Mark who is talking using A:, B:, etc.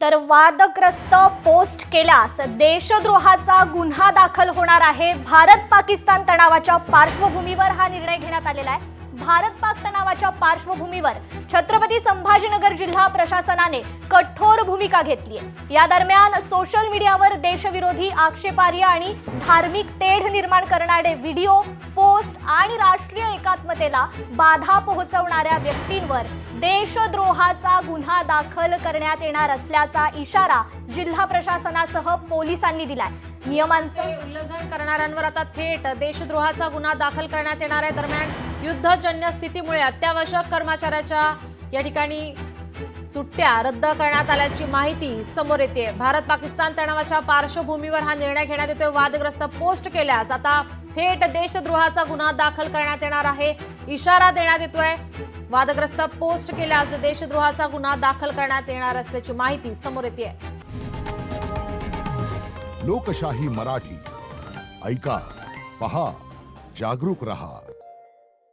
A: तर वादग्रस्त पोस्ट केल्यास देशद्रोहाचा गुन्हा दाखल होणार आहे। भारत पाकिस्तान तणावाच्या पार्श्वभूमीवर हा निर्णय घेण्यात आलेला आहे। भारत पाक तणावाच्या पार्श्वभूमीवर छत्रपती संभाजीनगर जिल्हा प्रशासनाने कठोर भूमिका घेतली आहे। या दरम्यान सोशल मीडियावर देशविरोधी आक्षेपार्ह आणि धार्मिक तेढ निर्माण करणारे व्हिडिओ, पोस्ट आणि राष्ट्रीय एकात्मतेला बाधा पोहोचवणाऱ्या व्यक्तींवर देशद्रोहाचा गुन्हा दाखल करण्यात येणार असल्याचा इशारा जिल्हा प्रशासनासह पोलिसांनी दिलाय। नियमांचे
B: उल्लंघन करणाऱ्यांवर आता थेट देशद्रोहाचा गुन्हा दाखल करण्यात येणार आहे। दरम्यान युद्धजन्य स्थितीमुळे अत्यावश्यक कर्मचाऱ्याच्या या ठिकाणी सुट्ट्या रद्द करण्यात आल्याची माहिती समोर येते। भारत पाकिस्तान तणावाच्या पार्श्वभूमीवर हा निर्णय घेण्यात येतोय। वादग्रस्त पोस्ट केल्यास आता थेट देशद्रोहाचा गुन्हा दाखल करण्यात येणार आहे, इशारा देण्यात येतोय। वादग्रस्त पोस्ट केल्यास देशद्रोहाचा गुन्हा दाखल करण्यात येणार असल्याची माहिती समोर येते।
C: लोकशाही मराठी ऐका, पहा, जागरूक रहा।